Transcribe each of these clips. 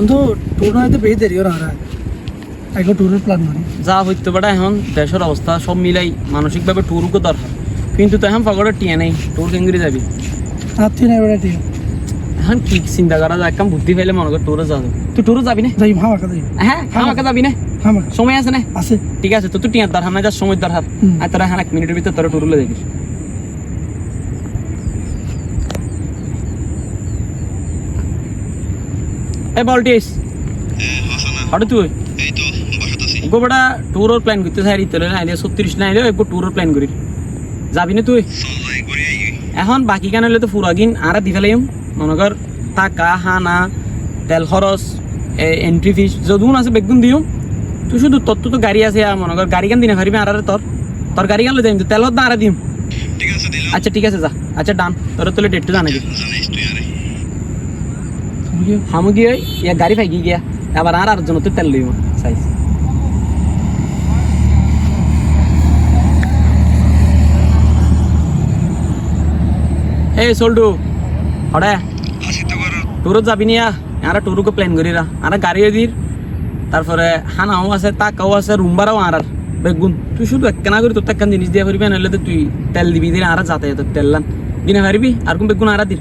বন্ধু ট্যুর হয়তো বেশি দেরি ওরা এখন ট্যুরের প্ল্যান করি যা হইতে পারে এখন দেশের অবস্থা সব মিলাই মানসিকভাবে ট্যুরকে দরকার কিন্তু তো এখন পকেটে টিয়া নেই ট্যুর কেঙ্গুরি যাবি আর তুই নাই বেড়া ঠিক এখন কি চিন্তা করা যায় একদম বুদ্ধি পাইলে মনে কর ট্যুরে যাবো তুই ট্যুরে যাবি না যাই হামাকা যাই হ্যাঁ আমাকে যাবি না হামাকা সময় আছে না আছে ঠিক আছে তো তুই টিয়ার দরকার না যা সময় দরকার আর তোরা এখন 1 মিনিটের ভিতরে তোরা ট্যুরলে যাবি এ বলটিস হঠাৎ তুই গোবড়া ট্যুরের প্ল্যান করতে চাই তোর নাইলে 36 নাইলে একটু ট্যুরের প্ল্যান করি যাবি না তুই এখন বাকি কেন হলে তো ফুরাগিন আর দি ফেলাইম মনে কর টাকা হানা তেল খরচ এন্ট্রি ফিস যদুন আছে বেগুন দিও তুই শুধু তোর তো গাড়ি আছে মনে কর গাড়ি গান দিনে পারবি আর তোর গাড়ি গান যাইম তেলত না আর দিম আচ্ছা ঠিক আছে যা আচ্ছা ডান তোর তোলে ডেটটা জানাবি হামু গিয়ে ইয়া গাড়ি ফাইকি গিয়া আবার আর জন্য তো তেল লইব সাইজ এই সোল্ডু হড়ে ট্যুরত যাবি নিয়া আর ট্যুরকে প্ল্যান করিরা আর গাড়িও দির তারপরে হানাও আছে টাকাও আছে রুম ভাড়াও আর বেগুন তুই শুধু একখানা করি তোর একখান জিনিস দিয়ে পারবি নাহলে তো তুই তেল দিবি দিন আর যাতায়াত তেল লান দিনে পারবি আর কোন বেগুন আর দির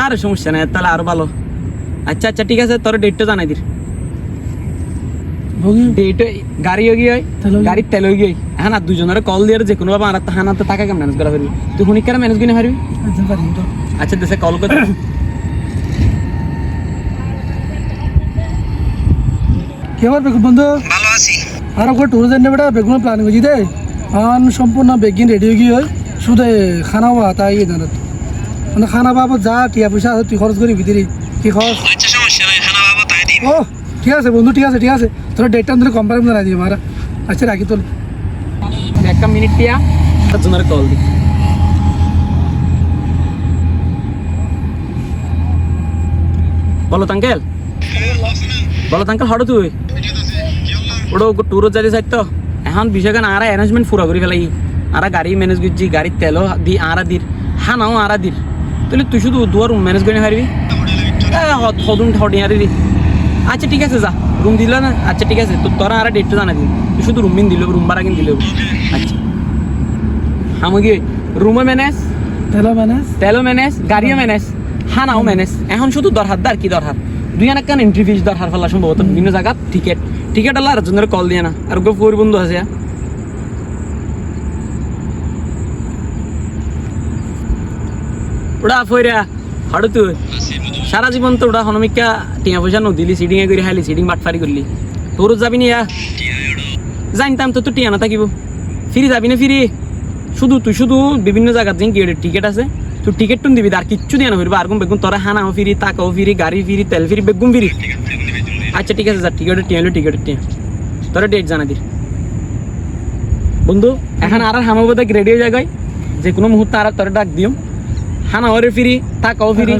আর সমস্যা নাই তাহলে আরো ভালো আচ্ছা আচ্ছা ঠিক আছে তোর ডেটটা জানাই দির ডেট গাড়িও গিয়ে গাড়ির তেলও গিয়ে হ্যাঁ না দুজনের কল দিয়ে যে কোনো ভাবে আর হানাতে টাকা কেমন ম্যানেজ করা পারবি তুই হুনিকার ম্যানেজ করে পারবি আচ্ছা দেশে কল করে কি আমার বেগুন বন্ধু ভালো আছি আর ওকে ট্যুর যাই না বেটা বেগুন প্ল্যান করছি দে আন সম্পূর্ণ বেগিন রেডি হয়ে গিয়ে হয় শুধু খানা হওয়া তাই জানা মানে খানা পাবো যা টিয়া পয়সা আছে তুই খরচ করি ভিতরে কি খরচ আচ্ছা সমস্যা নাই খানা বাবা তাই দিই ও ঠিক আছে বন্ধু ঠিক আছে তোর ডেটটা ধরে কনফার্ম জানাই দিই মারা আচ্ছা রাখি তোর একটা মিনিট টিয়া তার জন্য কল দি বলো আঙ্কেল হঠাৎ তুই ওটা ট্যুরত যাইতে চাই তো এখন বিষয় কেন আর অ্যারেঞ্জমেন্ট পুরা করি ফেলাই আর গাড়ি ম্যানেজ করছি গাড়ির তেলও দি আর দির হানাও আর দির তাহলে তুই শুধু দুয়ার রুম ম্যানেজ করে পারবি হদুন ঠটি আর দি আচ্ছা ঠিক আছে যা রুম দিল না আচ্ছা ঠিক আছে তোরা আর ডেটটা জানা দিন তুই শুধু রুম দিন দিল রুম ভাড়া কিন দিল আচ্ছা আমাকে রুমও ম্যানেজ তেলও ম্যানেজ গাড়িও ম্যানেজ হানাও ম্যানেজ এখন শুধু দরহার কি দরহার দুই আনা কেন এন্ট্রি ফিস দরকার ফেলা সম্ভবত বিভিন্ন জায়গা টিকেট আল্লাহ আর জনের কল দিয়ে না আর গো ফোর বন্ধু আছে ওটা ফইরা হাড়ু তুই সারা জীবন তো ওটা হনমিকা টিয়া পয়সা নদিলি সিডিং এ করে হাইলি সিডিং বাটফারি করলি তোর যাবি না জানতাম তো টিয়া না থাকিব ফিরি যাবি না ফিরি তুই শুধু বিভিন্ন জায়গার যে টিকেট আছে তুই টিকেট টুন দিবি আর কিচ্ছু দিয়ে না ফিরবি আর কোন বেগুন তোরা হানাও ফিরি টাকাও ফিরি গাড়ি ফিরি তেল ফিরি বেগুন ফিরি আচ্ছা ঠিক আছে যা টিকেটের টিয়া তোরা ডেট জানা দির বন্ধু এখন আর হামাবো দেখ রেডি হয়ে জায়গায় যে কোনো মুহূর্তে আর তোরা ডাক দিও হানাওরে ফিরি টাকাও ফিরি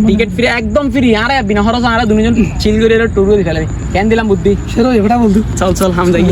টিকেট ফিরি একদম ফিরি আর বিনা খরচ আর দুজন চিল করে ট্যুর করে ফেলে কেন দিলাম বুদ্ধি সেরো এবারে বন্ধু চল হাম যাই